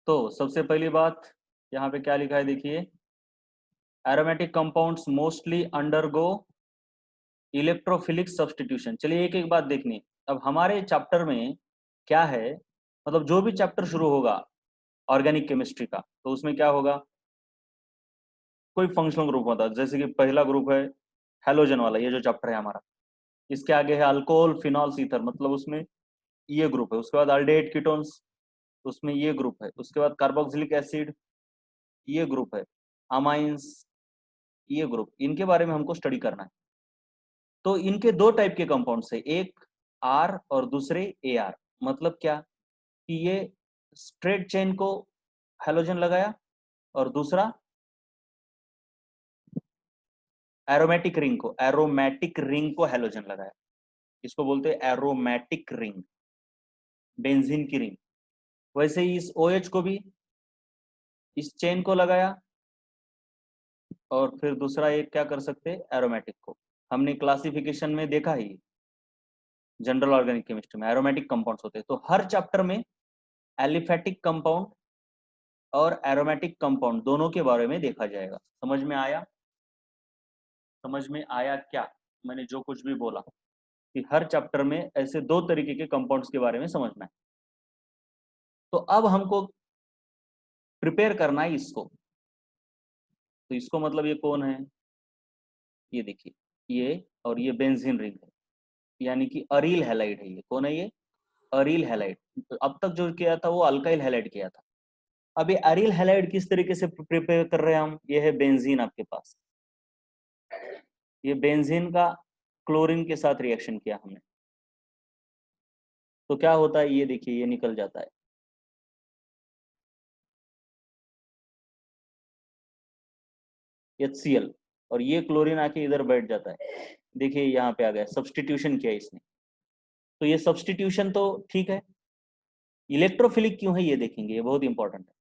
तो सबसे पहली बात यहाँ पे क्या लिखा है देखिए, aromatic compounds mostly undergo electrophilic substitution. चलिए एक एक बात देखनी। अब हमारे चैप्टर में क्या है, मतलब जो भी चैप्टर शुरू होगा ऑर्गेनिक केमिस्ट्री का, तो उसमें क्या होगा, कोई फंक्शनल ग्रुप होता है। जैसे कि पहला ग्रुप है हेलोजन वाला, ये जो चैप्टर है हमारा, इसके आगे है अल्कोहल फिनॉल्स ईथर, मतलब उसमें ये ग्रुप है। उसके बाद अल्डेहाइड कीटोन्स, उसमें ये ग्रुप है। उसके बाद कार्बोक्सिलिक एसिड, ये ग्रुप है। अमाइंस, ये ग्रुप, इनके बारे में हमको स्टडी करना है। तो इनके दो टाइप के कंपाउंड्स है, एक आर और दूसरे ए आर। मतलब क्या कि ये स्ट्रेट चेन को हेलोजन लगाया और दूसरा एरोमेटिक रिंग को हेलोजन लगाया। इसको बोलते हैं एरोमेटिक रिंग, बेंजीन की रिंग। वैसे ही इस OH को भी इस चेन को लगाया और फिर दूसरा एक क्या कर सकते हैं, एरोमेटिक को। हमने क्लासिफिकेशन में देखा ही, जनरल ऑर्गेनिक केमिस्ट्री में एरोमेटिक कंपाउंड्स होते हैं। तो हर चैप्टर में एलिफेटिक कंपाउंड और एरोमेटिक कंपाउंड दोनों के बारे में देखा जाएगा। समझ में आया? समझ में आया क्या मैंने जो कुछ भी बोला, कि हर चैप्टर में ऐसे दो तरीके के कंपाउंड्स के बारे में समझना है। तो अब हमको प्रिपेयर करना है इसको। तो इसको मतलब ये कौन है, ये देखिए, ये और ये बेंजीन रिंग है, यानी कि अरील हैलाइड है। ये कौन है, ये अरील हैलाइड। तो अब तक जो किया था वो अल्काइल हैलाइड किया था। अब ये अरील हैलाइड किस तरीके से प्रिपेयर कर रहे हैं हम, ये है बेंजीन आपके पास। ये बेंजीन का क्लोरीन के साथ रिएक्शन किया हमने, तो क्या होता है ये देखिए, ये निकल जाता है HCl, और ये क्लोरीन आके इधर बैठ जाता है। देखिए यहाँ पे आ गया, सब्स्टिट्यूशन किया इसने। तो ये सब्स्टिट्यूशन तो ठीक है, इलेक्ट्रोफिलिक क्यों है ये देखेंगे, ये बहुत इंपॉर्टेंट है।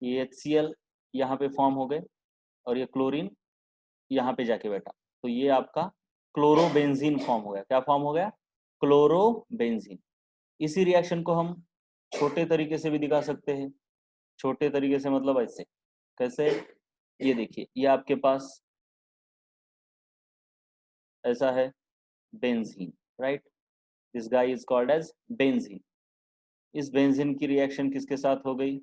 ये HCl यहाँ पे फॉर्म हो गए और ये क्लोरीन यहाँ पे जाके बैठा, तो ये आपका क्लोरोबेंजीन फॉर्म हो गया। क्या फॉर्म हो गया, क्लोरोबेंजीन। इसी रिएक्शन को हम छोटे तरीके से भी दिखा सकते हैं। छोटे तरीके से मतलब ऐसे, कैसे, ये देखिए, ये आपके पास ऐसा है benzene, right. This guy is called as benzene. इस बेंजीन की रिएक्शन किसके साथ हो गई,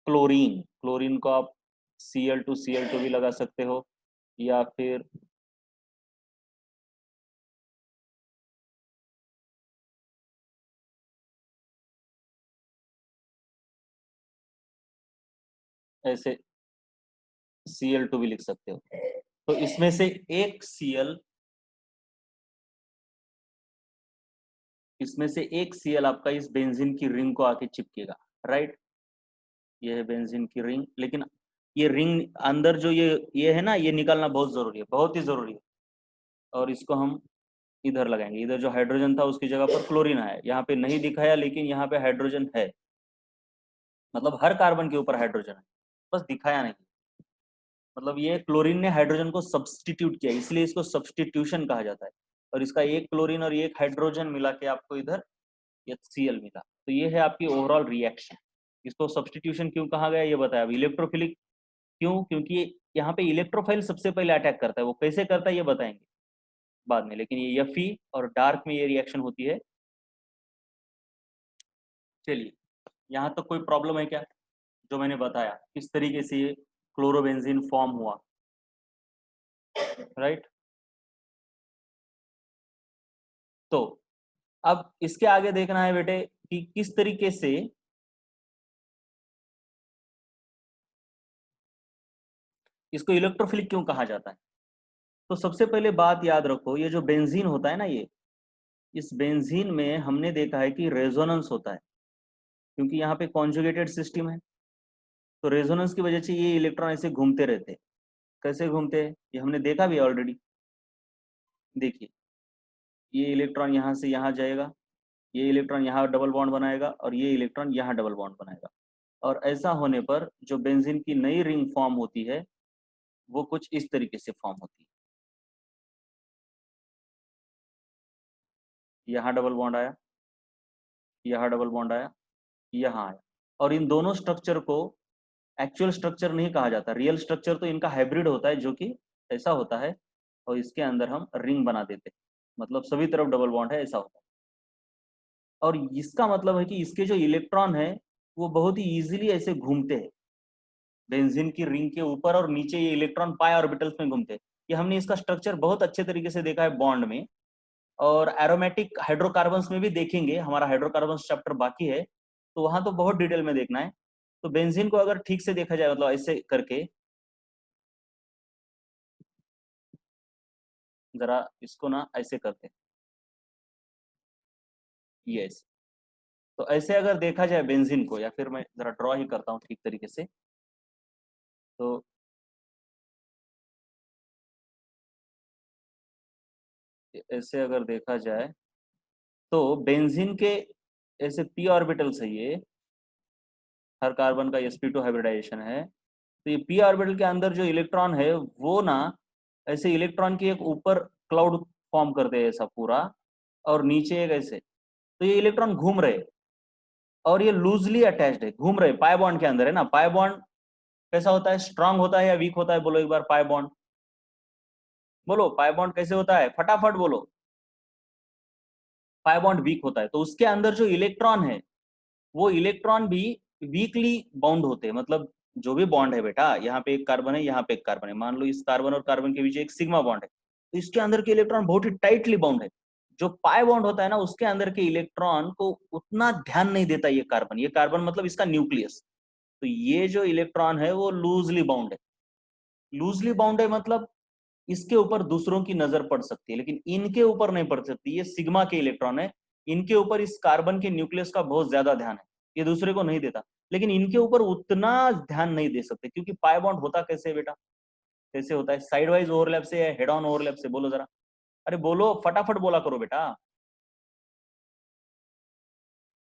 क्लोरीन। क्लोरीन को आप Cl2 भी लगा सकते हो, या फिर ऐसे Cl2 भी लिख सकते हो। तो इसमें से एक Cl, इसमें से एक Cl आपका इस बेंजीन की रिंग को आके चिपकेगा, राइट। ये है बेंजीन की रिंग, लेकिन ये रिंग अंदर जो ये है ना, ये निकालना बहुत जरूरी है, बहुत ही जरूरी है। और इसको हम इधर लगाएंगे। इधर जो हाइड्रोजन था उसकी जगह पर क्लोरीन आया, यहाँ पे नहीं दिखाया लेकिन यहाँ पे हाइड्रोजन है, मतलब हर कार्बन के ऊपर हाइड्रोजन है, बस दिखाया नहीं। मतलब ये क्लोरीन ने हाइड्रोजन को सब्स्टिट्यूट किया, इसलिए इसको सब्स्टिट्यूशन कहा जाता है। और इसका एक क्लोरीन और एक हाइड्रोजन मिला के आपको इधर HCl मिला। तो ये है आपकी ओवरऑल रिएक्शन। इसको सब्स्टिट्यूशन क्यों कहा गया ये बताया। अब इलेक्ट्रोफिलिक क्यों, क्योंकि यहाँ पे इलेक्ट्रोफाइल सबसे पहले अटैक करता है। वो कैसे करता है ये बताएंगे बाद में, लेकिन ये Fe और डार्क में ये रिएक्शन होती है। चलिए, यहाँ तक कोई प्रॉब्लम है क्या, जो मैंने बताया किस तरीके से ये क्लोरोबेंजीन फॉर्म हुआ, राइट। तो अब इसके आगे देखना है बेटे कि किस तरीके से इसको इलेक्ट्रोफिलिक क्यों कहा जाता है। तो सबसे पहले बात याद रखो, ये जो बेंजीन होता है ना, ये इस बेंजीन में हमने देखा है कि रेजोनेंस होता है, क्योंकि यहाँ पे कॉन्जुगेटेड सिस्टम है। तो रेजोनेंस की वजह से ये इलेक्ट्रॉन ऐसे घूमते रहते हैं। कैसे घूमते हैं ये हमने देखा भी ऑलरेडी। देखिए, ये इलेक्ट्रॉन यहाँ से यहाँ जाएगा, ये इलेक्ट्रॉन यहाँ डबल बॉन्ड बनाएगा और ये इलेक्ट्रॉन यहाँ डबल बॉन्ड बनाएगा। और ऐसा होने पर जो बेंजीन की नई रिंग फॉर्म होती है वो कुछ इस तरीके से फॉर्म होती है। यहाँ डबल बॉन्ड आया, यहाँ डबल बॉन्ड आया, यहाँ आया। और इन दोनों स्ट्रक्चर को एक्चुअल स्ट्रक्चर नहीं कहा जाता, रियल स्ट्रक्चर तो इनका हाइब्रिड होता है जो कि ऐसा होता है, और इसके अंदर हम रिंग बना देते हैं, मतलब सभी तरफ डबल बॉन्ड है ऐसा होता है। और इसका मतलब है कि इसके जो इलेक्ट्रॉन है वो बहुत ही इजीली ऐसे घूमते हैं बेंजीन की रिंग के ऊपर, और नीचे ये इलेक्ट्रॉन पाई ऑर्बिटल्स में घूमते हैं। ये हमने इसका स्ट्रक्चर बहुत अच्छे तरीके से देखा है बॉन्ड में, और एरोमेटिक हाइड्रोकार्बन्स में भी देखेंगे, हमारा हाइड्रोकार्बन्स चैप्टर बाकी है तो वहां तो बहुत डिटेल में देखना है। तो बेंजीन को अगर ठीक से देखा जाए, मतलब ऐसे करके, जरा इसको ना ऐसे करते हैं, यस। तो ऐसे अगर देखा जाए बेंजीन को, या फिर मैं जरा ड्रॉ ही करता हूँ ठीक तरीके से, तो ऐसे अगर देखा जाए तो बेंजीन के ऐसे पी ऑर्बिटल्स है ये, हर कार्बन का sp2 हाइब्रिडाइजेशन है। तो ये पी ऑर्बिटल के अंदर जो इलेक्ट्रॉन है वो ना ऐसे इलेक्ट्रॉन की एक ऊपर क्लाउड फॉर्म करते हैं ऐसा पूरा, और नीचे एक ऐसे, तो ये इलेक्ट्रॉन घूम रहे, और ये लूजली अटैच्ड है, घूम रहे पाई बॉन्ड के अंदर है ना। पाई बॉन्ड कैसा होता है, स्ट्रांग होता है या वीक होता है, बोलो एक बार पाई बॉन्ड, बोलो पाई बॉन्ड कैसे होता है, फटाफट बोलो। पाई बॉन्ड वीक होता है, तो उसके अंदर जो इलेक्ट्रॉन है वो इलेक्ट्रॉन भी वीकली बाउंड होते हैं, मतलब जो भी बॉन्ड है बेटा, यहाँ पे एक कार्बन है, यहाँ पे एक कार्बन है, मान लो इस कार्बन और कार्बन के बीच एक सिग्मा बॉन्ड है, तो इसके अंदर के इलेक्ट्रॉन बहुत ही टाइटली बाउंड है। जो पाई बॉन्ड होता है ना, उसके अंदर के इलेक्ट्रॉन को उतना ध्यान नहीं देता ये कार्बन, ये कार्बन मतलब इसका न्यूक्लियस। तो ये जो इलेक्ट्रॉन है वो लूजली बाउंड है, लूजली बाउंड है मतलब इसके ऊपर दूसरों की नजर पड़ सकती है, लेकिन इनके ऊपर नहीं पड़ सकती, ये सिग्मा के इलेक्ट्रॉन है, इनके ऊपर इस कार्बन के न्यूक्लियस का बहुत ज्यादा ध्यान है, ये दूसरे को नहीं देता, लेकिन इनके ऊपर उतना ध्यान नहीं दे सकते, क्योंकि पाई बॉन्ड होता कैसे है बेटा, कैसे होता है, साइड वाइज ओवरलैप से या हेड ऑन ओवरलैप से, बोलो जरा, अरे बोलो फटाफट बोला करो बेटा,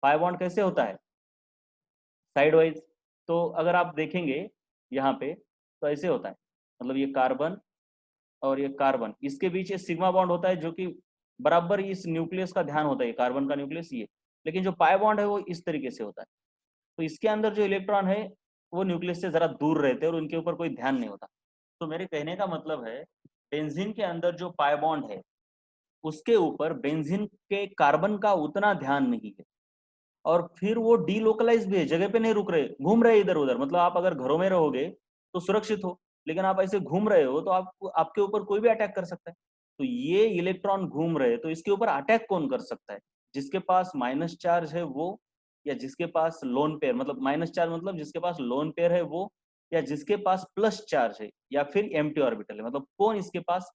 पाई बॉन्ड कैसे होता है, साइड वाइज। तो अगर आप देखेंगे यहाँ पे तो ऐसे होता है, मतलब ये कार्बन और ये कार्बन, इसके बीच ये सिग्मा बॉन्ड होता है जो कि बराबर इस न्यूक्लियस का ध्यान होता है, कार्बन का न्यूक्लियस ये, लेकिन जो पाई बॉन्ड है वो इस तरीके से होता है। तो इसके अंदर जो इलेक्ट्रॉन है वो न्यूक्लियस से जरा दूर रहते हैं और उनके ऊपर कोई ध्यान नहीं होता। तो मेरे कहने का मतलब है बेंजीन के अंदर जो पाई बॉन्ड है उसके ऊपर बेंजीन के कार्बन का उतना ध्यान नहीं है, और फिर वो डीलोकलाइज भी है, जगह पे नहीं रुक रहे, घूम रहे इधर उधर, मतलब आप अगर घरों में रहोगे तो सुरक्षित हो, लेकिन आप ऐसे घूम रहे हो तो आप आपके ऊपर कोई भी अटैक कर सकता है। तो ये इलेक्ट्रॉन घूम रहे, तो इसके ऊपर अटैक कौन कर सकता है, जिसके पास माइनस चार्ज है वो, या जिसके पास लोन पेयर, मतलब माइनस चार्ज मतलब जिसके पास लोन पेयर है वो, या जिसके पास प्लस चार्ज है, या फिर एम्प्टी ऑर्बिटल है, मतलब कौन इसके पास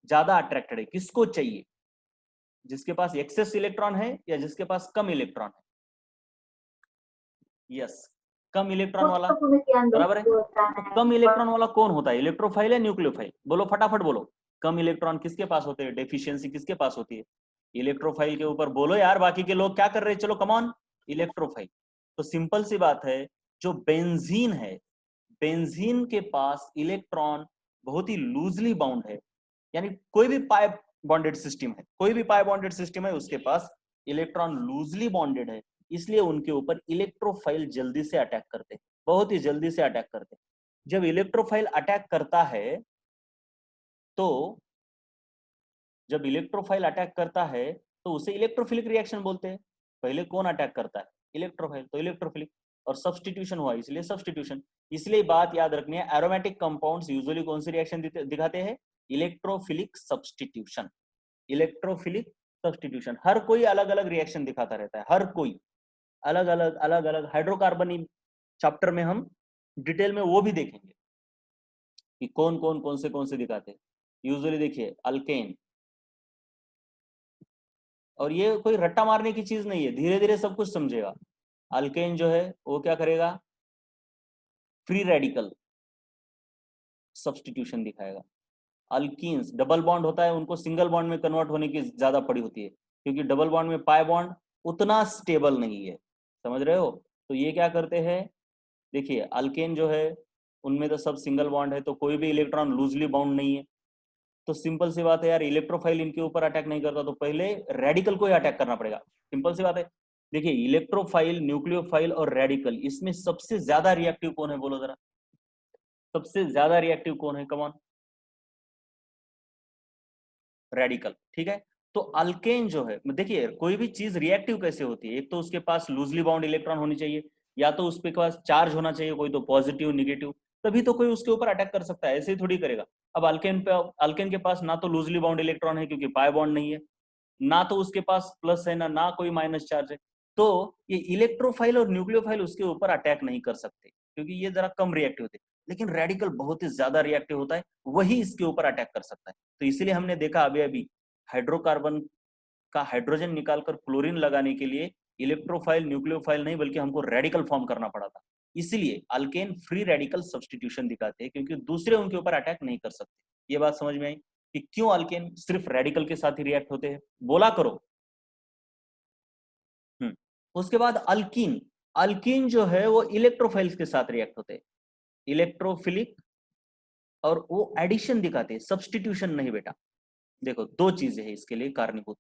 ज्यादा अट्रैक्टेड है, किसको चाहिए, जिसके पास एक्सेस इलेक्ट्रॉन है या जिसके पास कम इलेक्ट्रॉन है। यस, कम इलेक्ट्रॉन वाला, बराबर है। तो कम इलेक्ट्रॉन वाला कौन होता है, इलेक्ट्रोफाइल या न्यूक्लियोफाइल, बोलो फटाफट बोलो। कम इलेक्ट्रॉन किसके पास होते हैं, डेफिशिएंसी किसके पास होती है, इलेक्ट्रोफाइल के ऊपर, बोलो यार बाकी के लोग क्या कर रहे हैं, चलो कम ऑन, इलेक्ट्रोफाइल। तो सिंपल सी बात है, जो बेंजीन है, बेंजीन के पास इलेक्ट्रॉन बहुत ही लूजली बाउंड है, यानी कोई भी पाई बॉन्डेड सिस्टम है, कोई भी पाई बॉन्डेड सिस्टम है उसके पास इलेक्ट्रॉन लूजली बॉन्डेड है, इसलिए उनके ऊपर इलेक्ट्रोफाइल जल्दी से अटैक करते हैं, बहुत ही जल्दी से अटैक करते हैं। जब इलेक्ट्रोफाइल अटैक करता है तो जब इलेक्ट्रोफाइल अटैक करता है तो उसे इलेक्ट्रोफिलिक रिएक्शन बोलते हैं। पहले कौन अटैक करता है, इलेक्ट्रोफाइल, तो इलेक्ट्रोफिलिक, और सब्स्टिट्यूशन हुआ इसलिए सब्स्टिट्यूशन। इसलिए बात याद रखनी है, एरोमेटिक कंपाउंड्स यूजुअली कौन सी रिएक्शन दिखाते हैं, इलेक्ट्रोफिलिक सब्स्टिट्यूशन, इलेक्ट्रोफिलिक सब्स्टिट्यूशन। हर कोई अलग अलग रिएक्शन दिखाता रहता है, हर कोई अलग अलग अलग अलग। हाइड्रोकार्बन चैप्टर में हम डिटेल में वो भी देखेंगे कि कौन से दिखाते हैं। यूजुअली देखिए अल्केन, और ये कोई रट्टा मारने की चीज नहीं है, धीरे धीरे सब कुछ समझेगा। अल्केन जो है वो क्या करेगा, फ्री रेडिकल सब्स्टिट्यूशन दिखाएगा। अल्कीन्स डबल बॉन्ड होता है, उनको सिंगल बॉन्ड में कन्वर्ट होने की ज्यादा पड़ी होती है, क्योंकि डबल बॉन्ड में पाई बॉन्ड उतना स्टेबल नहीं है, समझ रहे हो। तो ये क्या करते हैं, देखिए अल्केन जो है उनमें तो सब सिंगल बॉन्ड है, तो कोई भी इलेक्ट्रॉन लूजली बाउंड नहीं है, तो सिंपल सी बात है यार, इलेक्ट्रोफाइल इनके ऊपर अटैक नहीं करता, तो पहले रेडिकल को ही अटैक करना पड़ेगा, सिंपल सी बात है। देखिए इलेक्ट्रोफाइल, न्यूक्लियोफाइल और रेडिकल, इसमें सबसे ज्यादा रिएक्टिव कौन है बोलो जरा, सबसे ज्यादा रिएक्टिव कौन है, कम ऑन, रेडिकल, ठीक है। तो अल्केन जो है, देखिए कोई भी चीज रिएक्टिव कैसे होती है, एक तो उसके पास लूजली बाउंड इलेक्ट्रॉन होनी चाहिए, या तो उसके पास चार्ज होना चाहिए कोई, तो पॉजिटिव निगेटिव, तभी तो कोई उसके ऊपर अटैक कर सकता है, ऐसे ही थोड़ी करेगा। अब अल्केन पे, अल्केन के पास ना तो लूजली बाउंड इलेक्ट्रॉन है क्योंकि पाई बॉन्ड नहीं है, ना तो उसके पास प्लस है, ना कोई माइनस चार्ज है, तो ये इलेक्ट्रोफाइल और न्यूक्लियोफाइल उसके ऊपर अटैक नहीं कर सकते क्योंकि ये जरा कम रिएक्टिव होते हैं। लेकिन रेडिकल बहुत ही ज्यादा रिएक्टिव होता है, वही इसके ऊपर अटैक कर सकता है। तो इसीलिए हमने देखा अभी अभी हाइड्रोकार्बन का हाइड्रोजन निकालकर क्लोरीन लगाने के लिए इलेक्ट्रोफाइल न्यूक्लियोफाइल नहीं बल्कि हमको रेडिकल फॉर्म करना पड़ा था। इसलिए अल्केन फ्री रेडिकल सब्स्टिट्यूशन दिखाते हैं क्योंकि दूसरे उनके ऊपर अटैक नहीं कर सकते। ये बात समझ में आई कि क्यों अल्केन सिर्फ रेडिकल के साथ ही रिएक्ट होते हैं, बोला करो। उसके बाद अल्कीन, अल्कीन जो है वो इलेक्ट्रोफाइल्स के साथ रिएक्ट होते हैं, इलेक्ट्रोफिलिक, और वो एडिशन दिखाते हैं, सब्स्टिट्यूशन नहीं बेटा। देखो दो चीजें हैं इसके लिए कारणीभूत,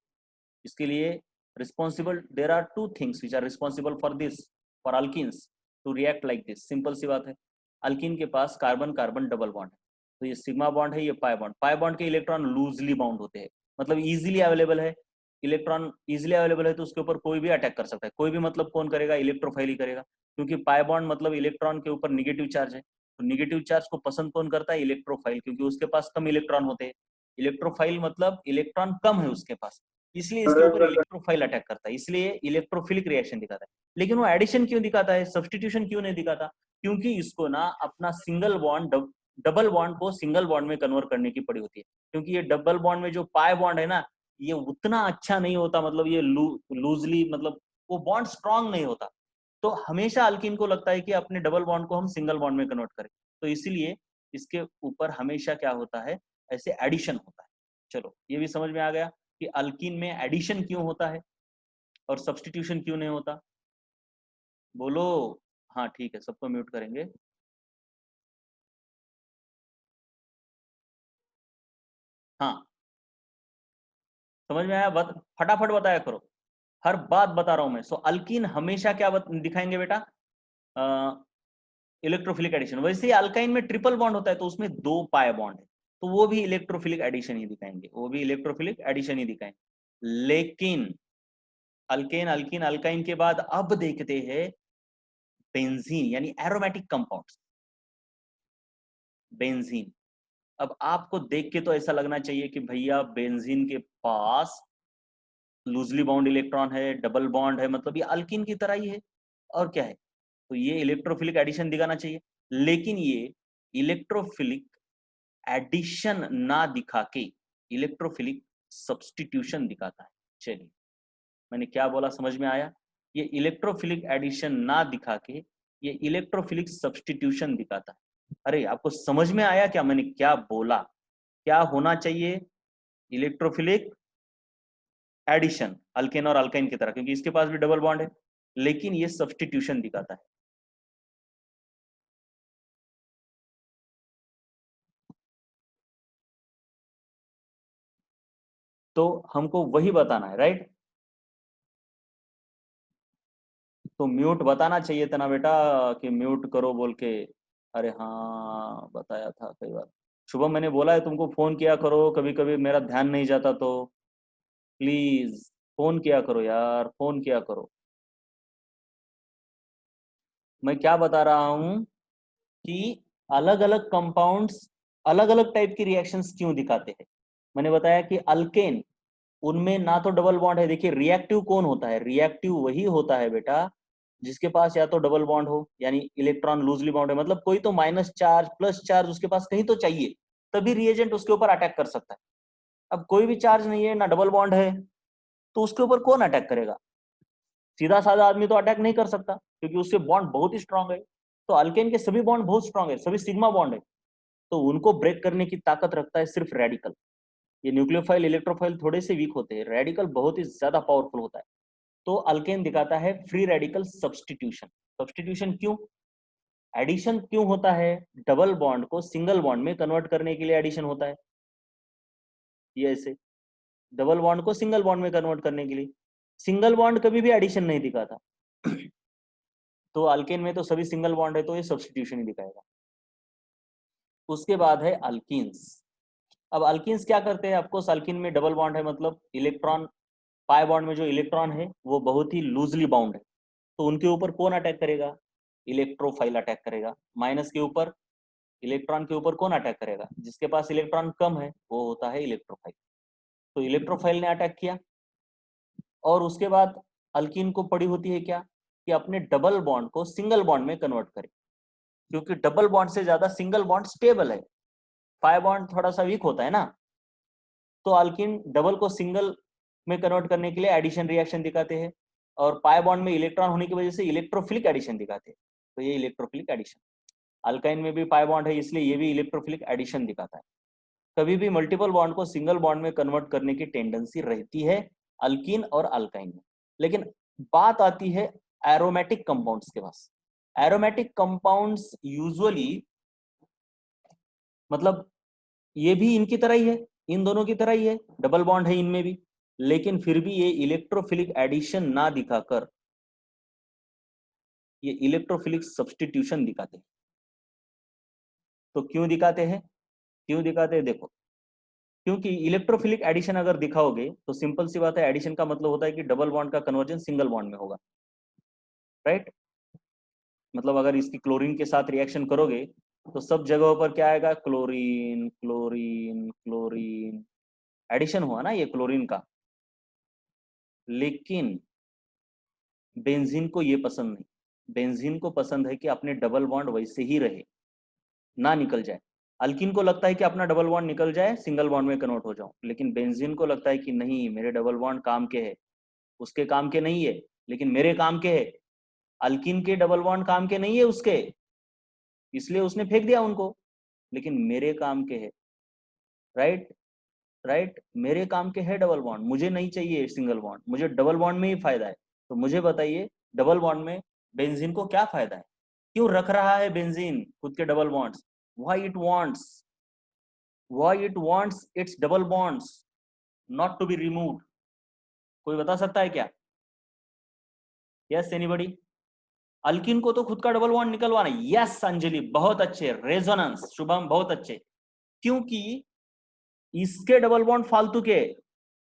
इसके लिए responsible, there are two things which are responsible for this, for alkenes to react like this. Simple सी बात है, अल्किन के पास कार्बन कार्बन डबल बॉन्ड है, तो ये सिग्मा बॉन्ड है, ये पाई बॉन्ड, पाई बॉन्ड के इलेक्ट्रॉन लूजली बाउंड होते हैं, मतलब इजीली अवेलेबल है, इलेक्ट्रॉन इजीली अवेलेबल है, तो उसके ऊपर कोई भी अटैक कर सकता है। कोई भी मतलब कौन करेगा, इलेक्ट्रोफाइल ही करेगा, क्योंकि पाई बॉन्ड मतलब इलेक्ट्रॉन के ऊपर निगेटिव चार्ज है, तो निगेटिव चार्ज को पसंद कौन करता है, इलेक्ट्रोफाइल, क्योंकि उसके पास कम इलेक्ट्रॉन होते हैं। इलेक्ट्रोफाइल मतलब इलेक्ट्रॉन कम है उसके पास, इसलिए इसके ऊपर इलेक्ट्रोफाइल अटैक करता है, इसलिए इलेक्ट्रोफिलिक रिएक्शन दिखाता है। लेकिन वो एडिशन क्यों दिखाता है, सब्स्टिट्यूशन क्यों नहीं दिखाता, क्योंकि इसको ना अपना सिंगल बॉन्ड डबल बॉन्ड को सिंगल बॉन्ड में कन्वर्ट करने की पड़ी होती है, क्योंकि ये डबल बॉन्ड में जो पाई बॉन्ड है ना, ये उतना अच्छा नहीं होता, मतलब ये लूजली, मतलब वो बॉन्ड स्ट्रांग नहीं होता, तो हमेशा अल्किन को लगता है कि अपने डबल बॉन्ड को हम सिंगल बॉन्ड में कन्वर्ट करें, तो इसीलिए इसके ऊपर हमेशा क्या होता है, ऐसे एडिशन होता है। चलो ये भी समझ में आ गया कि अल्कीन में एडिशन क्यों होता है और सब्स्टिट्यूशन क्यों नहीं होता, बोलो। हाँ ठीक है, सबको म्यूट करेंगे। हाँ समझ में आया, फटाफट बताया करो, हर बात बता रहा हूं मैं। सो अल्कीन हमेशा क्या दिखाएंगे बेटा, इलेक्ट्रोफिलिक एडिशन। वैसे ही अल्काइन में ट्रिपल बॉन्ड होता है तो उसमें दो पाई बॉन्ड है, तो वो भी इलेक्ट्रोफिलिक एडिशन ही दिखाएंगे, वो भी इलेक्ट्रोफिलिक एडिशन ही दिखाएंगे। लेकिन अल्केन अल्किन अल्काइन के बाद अब देखते हैं बेंजीन यानी एरोमेटिक कंपाउंड्स, बेंजीन। अब आपको देख के तो ऐसा लगना चाहिए कि भैया बेंजीन के पास लूजली बाउंड इलेक्ट्रॉन है, डबल बॉन्ड है, मतलब ये अल्किन की तरह ही है, और क्या है, तो ये इलेक्ट्रोफिलिक एडिशन दिखाना चाहिए। लेकिन ये इलेक्ट्रोफिलिक एडिशन ना दिखा के इलेक्ट्रोफिलिक सब्स्टिट्यूशन दिखाता है। चलिए मैंने क्या बोला समझ में आया, ये इलेक्ट्रोफिलिक एडिशन ना दिखा के ये इलेक्ट्रोफिलिक सब्स्टिट्यूशन दिखाता है। अरे आपको समझ में आया क्या मैंने क्या बोला, क्या होना चाहिए, इलेक्ट्रोफिलिक एडिशन अल्केन और अल्काइन की तरह, क्योंकि इसके पास भी डबल बॉन्ड है, लेकिन ये सब्स्टिट्यूशन दिखाता है। तो हमको वही बताना है, राइट। तो म्यूट बताना चाहिए था ना बेटा, कि म्यूट करो बोल के। अरे हाँ बताया था कई बार। शुभम मैंने बोला है तुमको फोन किया करो, कभी कभी मेरा ध्यान नहीं जाता, तो प्लीज फोन किया करो यार, फोन किया करो। मैं क्या बता रहा हूं कि अलग अलग कंपाउंड्स अलग अलग टाइप की रिएक्शंस क्यों दिखाते हैं। मैंने बताया कि अल्केन, उनमें ना तो डबल बॉन्ड है। देखिए रिएक्टिव कौन होता है, रिएक्टिव वही होता है बेटा जिसके पास या तो डबल बॉन्ड हो यानी इलेक्ट्रॉन लूजली बाउंड है, मतलब कोई तो माइनस चार्ज प्लस चार्ज उसके पास कहीं तो चाहिए, तभी रिएजेंट उसके ऊपर अटैक कर सकता है। अब कोई भी चार्ज नहीं है ना डबल बॉन्ड है, तो उसके ऊपर कौन अटैक करेगा, सीधा साधा आदमी तो अटैक नहीं कर सकता क्योंकि उसके बॉन्ड बहुत ही स्ट्रांग है। तो अल्केन के सभी बॉन्ड बहुत स्ट्रांग है, सभी सिग्मा बॉन्ड है, तो उनको ब्रेक करने की ताकत रखता है सिर्फ रेडिकल। ये न्यूक्लियोफाइल इलेक्ट्रोफाइल थोड़े से वीक होते हैं, रेडिकल बहुत ही ज्यादा पावरफुल होता है। तो अल्केन दिखाता है फ्री रेडिकल सब्स्टिट्यूशन। सब्स्टिट्यूशन क्यों, एडिशन क्यों होता है, डबल बॉन्ड को सिंगल बॉन्ड में कन्वर्ट करने के लिए एडिशन होता है, ये ऐसे डबल बॉन्ड को सिंगल बॉन्ड में कन्वर्ट करने के लिए। सिंगल बॉन्ड कभी भी एडिशन नहीं दिखाता। तो अल्केन में तो सभी सिंगल बॉन्ड है, तो ये सब्स्टिट्यूशन ही दिखाएगा। उसके बाद है अल्कीन्स। अब अल्कीन्स क्या करते हैं, ऑफकोर्स अल्कीन में डबल बॉन्ड है, मतलब इलेक्ट्रॉन, पाई बॉन्ड में जो इलेक्ट्रॉन है वो बहुत ही लूजली बाउंड है, तो उनके ऊपर कौन अटैक करेगा, इलेक्ट्रोफाइल अटैक करेगा। माइनस के ऊपर, इलेक्ट्रॉन के ऊपर कौन अटैक करेगा, जिसके पास इलेक्ट्रॉन कम है वो होता है इलेक्ट्रोफाइल। तो इलेक्ट्रोफाइल ने अटैक किया, और उसके बाद अल्कीन को पड़ी होती है क्या, कि अपने डबल बॉन्ड को सिंगल बॉन्ड में कन्वर्ट करे, क्योंकि डबल बॉन्ड से ज्यादा सिंगल बॉन्ड स्टेबल है, पाई बॉन्ड थोड़ा सा वीक होता है ना। तो अल्कीन डबल को सिंगल में कन्वर्ट करने के लिए एडिशन रिएक्शन दिखाते हैं, और पाई बॉन्ड में इलेक्ट्रॉन होने की वजह से इलेक्ट्रोफिलिक एडिशन दिखाते हैं, तो ये इलेक्ट्रोफिलिक एडिशन। अल्काइन में भी पाई बॉन्ड है, इसलिए ये भी इलेक्ट्रोफिलिक एडिशन दिखाता है। कभी भी मल्टीपल बॉन्ड को सिंगल बॉन्ड में कन्वर्ट करने की टेंडेंसी रहती है अल्कीन और अल्काइन में। लेकिन बात आती है एरोमेटिक कंपाउंड्स के पास। एरोमेटिक कंपाउंड्स यूजुअली, मतलब ये भी इनकी तरह ही है, इन दोनों की तरह ही है, डबल बॉन्ड है इनमें भी, लेकिन फिर भी ये इलेक्ट्रोफिलिक एडिशन ना दिखाकर ये इलेक्ट्रोफिलिक सब्स्टिट्यूशन दिखाते हैं। तो क्यों दिखाते हैं, क्यों दिखाते हैं, देखो, क्योंकि इलेक्ट्रोफिलिक एडिशन अगर दिखाओगे तो सिंपल सी बात है, एडिशन का मतलब होता है कि डबल बॉन्ड का कन्वर्जन सिंगल बॉन्ड में होगा, राइट। मतलब अगर इसकी क्लोरीन के साथ रिएक्शन करोगे तो सब जगहों पर क्या आएगा, क्लोरीन क्लोरीन क्लोरीन, एडिशन हुआ ना ये क्लोरीन का। लेकिन बेंजीन को ये पसंद नहीं, बेंजीन को पसंद है कि अपने डबल बॉन्ड वैसे ही रहे, ना निकल जाए। अल्किन को लगता है कि अपना डबल बॉन्ड निकल जाए, सिंगल बॉन्ड में कन्वर्ट हो जाऊं, लेकिन बेंजीन को लगता है कि नहीं, मेरे डबल बॉन्ड काम के है, उसके काम के नहीं है, लेकिन मेरे काम के है। अल्किन के डबल बॉन्ड काम के नहीं है उसके, इसलिए उसने फेंक दिया उनको, लेकिन मेरे काम के है, राइट। राइट, मेरे काम के है डबल बॉन्ड, मुझे नहीं चाहिए सिंगल बॉन्ड, मुझे डबल बॉन्ड में ही फायदा है। तो मुझे बताइए, डबल बॉन्ड में बेंजीन को क्या फायदा है, क्यों रख रहा है बेंजीन खुद के double bonds, why it wants, why it wants its double bonds not to be removed, कोई बता सकता है क्या? Yes anybody? अल्किन को तो खुद का डबल बॉन्ड निकलवाना है। यस अंजलि, बहुत अच्छे, रेजोनेंस, शुभम बहुत अच्छे, क्योंकि इसके डबल बॉन्ड फालतू के,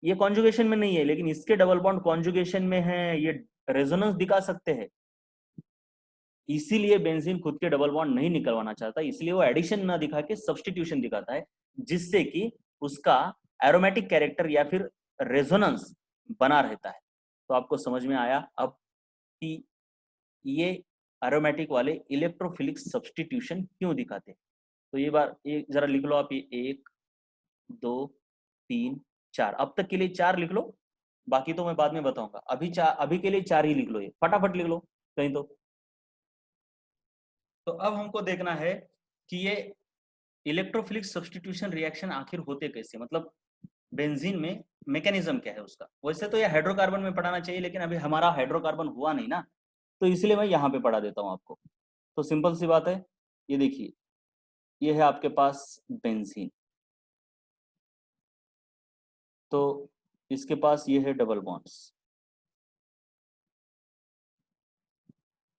ये कॉन्जुगेशन में नहीं है, लेकिन इसके डबल बॉन्ड कॉन्जुगेशन में है, ये रेजोनेंस दिखा सकते हैं। इसीलिए बेंजीन खुद के डबल बॉन्ड नहीं निकलवाना चाहता, इसलिए वो एडिशन ना दिखा के सब्स्टिट्यूशन दिखाता है, जिससे कि उसका एरोमेटिक कैरेक्टर या फिर रेजोनेंस बना रहता है। तो आपको समझ में आया अब कि ये एरोमेटिक वाले इलेक्ट्रोफिलिक सब्स्टिट्यूशन क्यों दिखाते हैं। तो ये बार ये जरा लिख लो आप, ये 1 2 3 4, अब तक के लिए 4 लिख लो, बाकी तो मैं बाद में बताऊंगा, अभी 4, अभी के लिए 4 ही लिख लो, ये फटाफट लिख लो कहीं तो अब हमको देखना है कि ये इलेक्ट्रोफिलिक सब्स्टिट्यूशन रिएक्शन आखिर होते कैसे, मतलब बेंजीन में मैकेनिज्म क्या है उसका। वैसे तो ये हाइड्रोकार्बन में पढ़ाना चाहिए, लेकिन अभी हमारा हाइड्रोकार्बन हुआ नहीं ना, तो इसलिए मैं यहाँ पे पढ़ा देता हूँ आपको। तो सिंपल सी बात है, ये देखिए, ये है आपके पास बेंजीन, तो इसके पास ये है डबल बॉन्ड्स,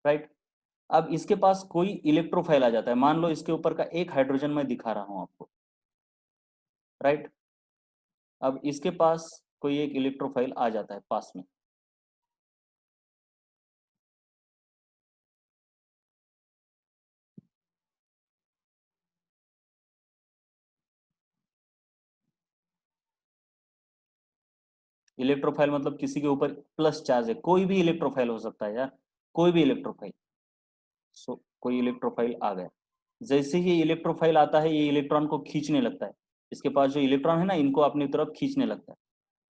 राइट। अब इसके पास कोई इलेक्ट्रोफाइल आ जाता है, मान लो इसके ऊपर का एक हाइड्रोजन मैं दिखा रहा हूं आपको, राइट। अब इसके पास कोई एक इलेक्ट्रोफाइल आ जाता है पास में, इलेक्ट्रोफाइल मतलब किसी के ऊपर प्लस चार्ज है, कोई भी इलेक्ट्रोफाइल हो सकता है यार, कोई भी इलेक्ट्रोफाइल। सो कोई इलेक्ट्रोफाइल आ गया, जैसे ही ये इलेक्ट्रोफाइल आता है ये इलेक्ट्रॉन को खींचने लगता है, इसके पास जो इलेक्ट्रॉन है ना इनको अपनी तरफ खींचने लगता है।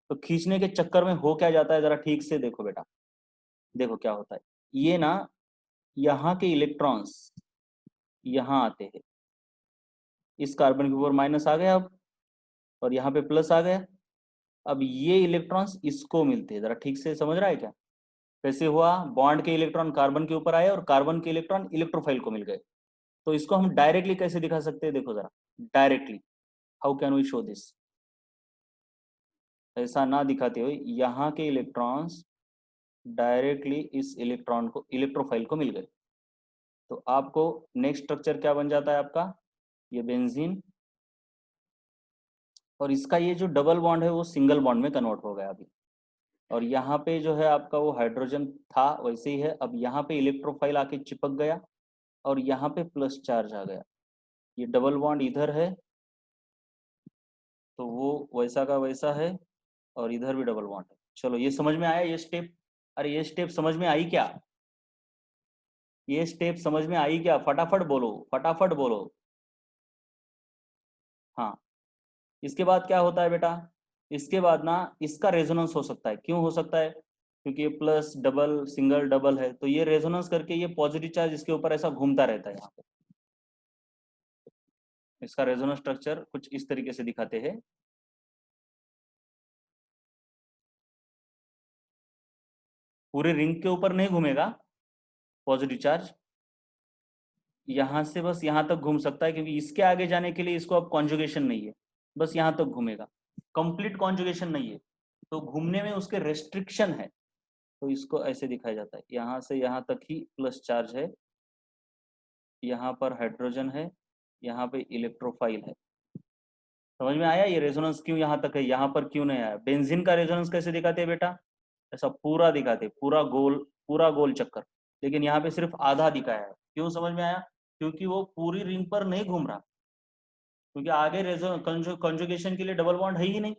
तो खींचने के चक्कर में हो क्या जाता है, जरा ठीक से देखो बेटा, देखो क्या होता है, ये ना यहाँ के इलेक्ट्रॉन्स यहाँ आते हैं, इस कार्बन के ऊपर माइनस आ गया अब, और यहाँ पे प्लस आ गया। अब ये इलेक्ट्रॉन्स इसको मिलते हैं, जरा ठीक से समझ रहा है क्या, कैसे हुआ, बॉन्ड के इलेक्ट्रॉन कार्बन के ऊपर आए और कार्बन के इलेक्ट्रॉन इलेक्ट्रोफाइल को मिल गए। तो इसको हम डायरेक्टली कैसे दिखा सकते हैं, देखो जरा directly, how can we show this, ऐसा ना दिखाते हुए यहाँ के इलेक्ट्रॉन्स डायरेक्टली इस इलेक्ट्रॉन को, इलेक्ट्रोफाइल को मिल गए, तो आपको नेक्स्ट स्ट्रक्चर क्या बन जाता है आपका, ये बेंजीन, और इसका ये जो डबल बॉन्ड है वो सिंगल बॉन्ड में कन्वर्ट हो गया अभी। और यहाँ पे जो है आपका वो हाइड्रोजन था वैसे ही है, अब यहाँ पे इलेक्ट्रोफाइल आके चिपक गया और यहाँ पे प्लस चार्ज आ गया, ये डबल बॉन्ड इधर है तो वो वैसा का वैसा है, और इधर भी डबल बॉन्ड है। चलो ये समझ में आया ये स्टेप? अरे ये स्टेप समझ में आई क्या? ये स्टेप समझ में आई क्या? फटाफट बोलो, फटाफट बोलो। हाँ, इसके बाद क्या होता है बेटा, इसके बाद ना इसका रेजोनेंस हो सकता है। क्यों हो सकता है? क्योंकि ये प्लस डबल सिंगल डबल है, तो ये रेजोनेंस करके ये पॉजिटिव चार्ज इसके ऊपर ऐसा घूमता रहता है। यहाँ पे इसका रेजोनेंस स्ट्रक्चर कुछ इस तरीके से दिखाते हैं। पूरे रिंग के ऊपर नहीं घूमेगा पॉजिटिव चार्ज, यहाँ से बस यहाँ तक घूम सकता है, क्योंकि इसके आगे जाने के लिए इसको अब कॉन्जुगेशन नहीं है, बस यहाँ तक घूमेगा, कंप्लीट कॉन्जुगेशन नहीं है, तो घूमने में उसके रेस्ट्रिक्शन है, तो इसको ऐसे दिखाया जाता है। यहाँ से यहाँ तक ही प्लस चार्ज है, यहाँ पर हाइड्रोजन है, यहाँ पे इलेक्ट्रोफाइल है। समझ में आया ये रेजोनेंस क्यों यहाँ तक है, यहाँ पर क्यों नहीं आया? बेंजीन का रेजोनेंस कैसे दिखाते हैं बेटा? ऐसा पूरा दिखाते, पूरा गोल चक्कर, लेकिन यहाँ पे सिर्फ आधा दिखाया है। क्यों समझ में आया? क्योंकि वो पूरी रिंग पर नहीं घूम रहा, क्योंकि आगे कंजुगेशन के लिए डबल बॉन्ड है ही नहीं।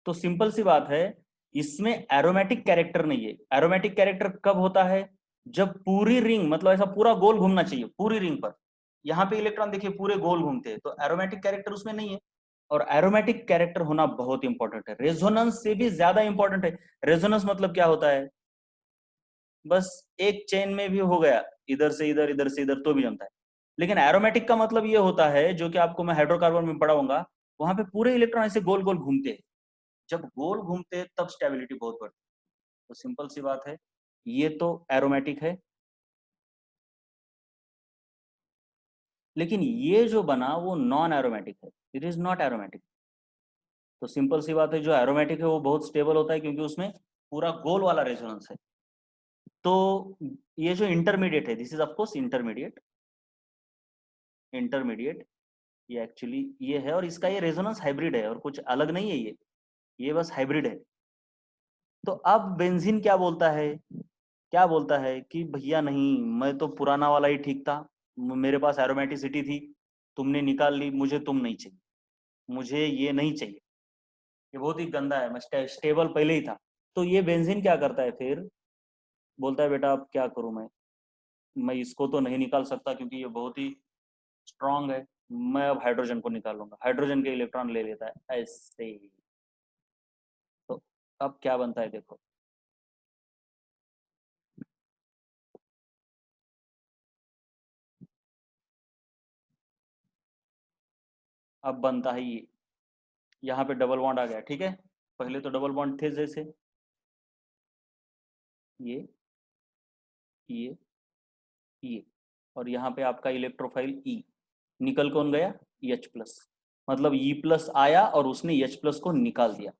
तो सिंपल सी बात है, इसमें एरोमेटिक कैरेक्टर नहीं है। एरोमेटिक कैरेक्टर कब होता है? जब पूरी रिंग, मतलब ऐसा पूरा गोल घूमना चाहिए पूरी रिंग पर। यहाँ पे इलेक्ट्रॉन देखिए पूरे गोल घूमते हैं, तो एरोमेटिक कैरेक्टर उसमें नहीं है। और एरोमेटिक कैरेक्टर होना बहुत इंपॉर्टेंट है, रेजोनेंस से भी ज्यादा इंपॉर्टेंट है। रेजोनेंस मतलब क्या होता है? बस एक चेन में भी हो गया, इधर से इधर, इधर से इधर, तो भी जमता है। लेकिन एरोमेटिक का मतलब ये होता है, जो कि आपको मैं हाइड्रोकार्बन में पढ़ाऊंगा, वहां पे पूरे इलेक्ट्रॉन ऐसे गोल गोल घूमते हैं। जब गोल घूमते हैं तब स्टेबिलिटी बहुत बढ़ती है। तो सिंपल सी बात है, ये तो एरोमेटिक है। लेकिन ये जो बना वो नॉन एरोमेटिक है, इट इज नॉट एरोमेटिक। तो सिंपल सी बात है, जो एरोमेटिक है वो बहुत स्टेबल होता है, क्योंकि उसमें पूरा गोल वाला रेजोनेंस है। तो ये जो इंटरमीडिएट है, this is of course intermediate, intermediate ये एक्चुअली ये है, और इसका ये रेजोनेंस हाइब्रिड है, और कुछ अलग नहीं है ये बस हाइब्रिड है। तो अब बेंजीन क्या बोलता है? क्या बोलता है कि भैया नहीं, मैं तो पुराना वाला ही ठीक था, मेरे पास एरोमेटिसिटी थी, तुमने निकाल ली, मुझे तुम नहीं चाहिए, मुझे ये नहीं चाहिए, ये बहुत ही गंदा है, मैं स्टेबल पहले ही था। तो ये बेंजीन क्या करता है फिर? बोलता है बेटा अब क्या करूं मैं इसको तो नहीं निकाल सकता, क्योंकि ये बहुत ही स्ट्रांग है, मैं अब हाइड्रोजन को निकालूंगा, हाइड्रोजन के इलेक्ट्रॉन ले लेता है ऐसे। तो अब क्या बनता है देखो, अब बनता है ये, यहाँ पे डबल बॉन्ड आ गया, ठीक है। पहले तो डबल बॉन्ड थे जैसे ये ये ये, और यहाँ पे आपका इलेक्ट्रोफाइल ई, निकल कौन गया? एच प्लस, मतलब ई प्लस आया और उसने एच प्लस को निकाल दिया।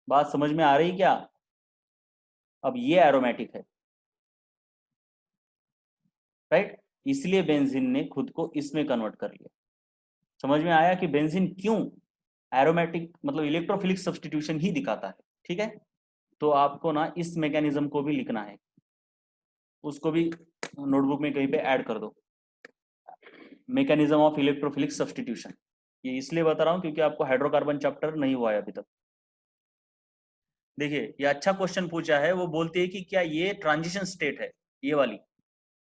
बात समझ में आ रही क्या? अब ये एरोमेटिक है, राइट, इसलिए बेंजीन ने खुद को इसमें कन्वर्ट कर लिया। समझ में आया कि बेंजीन क्यों एरोमेटिक, मतलब इलेक्ट्रोफिलिक सब्स्टिट्यूशन ही दिखाता है, ठीक है। तो आपको ना इस मैकेनिज्म को भी लिखना है, उसको भी नोटबुक में कहीं पे ऐड कर दो, मैकेनिज्म ऑफ इलेक्ट्रोफिलिक सब्स्टिट्यूशन। ये इसलिए बता रहा हूँ क्योंकि आपको हाइड्रोकार्बन चैप्टर नहीं हुआ है अभी तक। देखिए ये अच्छा क्वेश्चन पूछा है, वो बोलती है कि क्या ये ट्रांजिशन स्टेट है, ये वाली?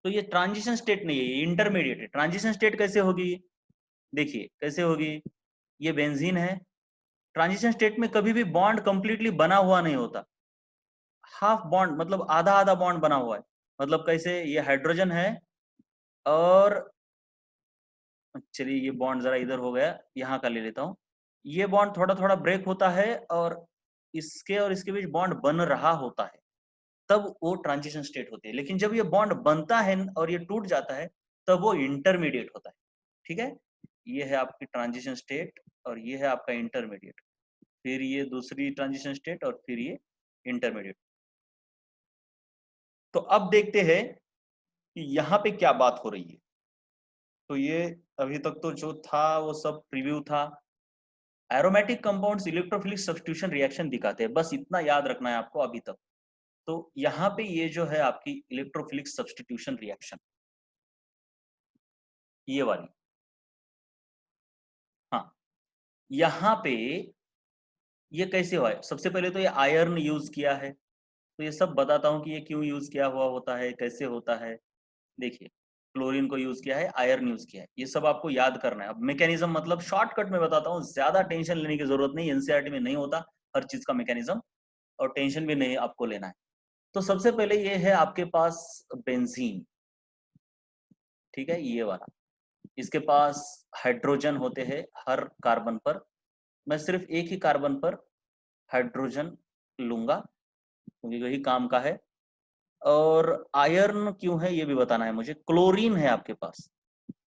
तो ये ट्रांजिशन स्टेट नहीं है, ये इंटरमीडिएट है। ट्रांजिशन स्टेट कैसे होगी? देखिए कैसे होगी, ये बेंजीन है, ट्रांजिशन स्टेट में कभी भी बॉन्ड कंप्लीटली बना हुआ नहीं होता, हाफ बॉन्ड, मतलब आधा आधा बॉन्ड बना हुआ है। मतलब कैसे, ये हाइड्रोजन है, और चलिए ये बॉन्ड जरा इधर हो गया, यहाँ का ले लेता हूँ, ये बॉन्ड थोड़ा थोड़ा ब्रेक होता है, और इसके बीच बॉन्ड बन रहा होता है, तब वो ट्रांजिशन स्टेट होती है। लेकिन जब ये बॉन्ड बनता है और ये टूट जाता है, तब वो इंटरमीडिएट होता है, ठीक है। ये है आपकी ट्रांजिशन स्टेट, और ये है आपका इंटरमीडिएट, फिर ये दूसरी ट्रांजिशन स्टेट और फिर ये इंटरमीडिएट। तो अब देखते हैं कि यहाँ पे क्या बात हो रही है। तो ये अभी तक तो जो था वो सब प्रीव्यू था। Aromatic compounds electrophilic substitution reaction दिखाते हैं, बस इतना याद रखना है आपको अभी तक। तो यहाँ पे ये जो है आपकी इलेक्ट्रोफिलिक सब्स्टिट्यूशन रिएक्शन, ये वाली, हाँ, यहाँ पे ये कैसे हुआ है। सबसे पहले तो ये आयरन यूज किया है, तो ये सब बताता हूँ कि ये क्यों यूज किया हुआ होता है, कैसे होता है। देखिए, क्लोरीन को यूज किया है, आयरन यूज किया है, ये सब आपको याद करना है। अब मैकेनिज्म मतलब शॉर्टकट में बताता हूँ, ज्यादा टेंशन लेने की जरूरत नहीं, एनसीईआरटी में नहीं होता हर चीज का मैकेनिज्म, और टेंशन भी नहीं आपको लेना है। तो सबसे पहले ये है आपके पास बेंजीन, ठीक है, ये वाला। इसके पास हाइड्रोजन होते हैं हर कार्बन पर, मैं सिर्फ एक ही कार्बन पर हाइड्रोजन लूंगा क्योंकि वही काम का है। और आयरन क्यों है ये भी बताना है मुझे। क्लोरीन है आपके पास।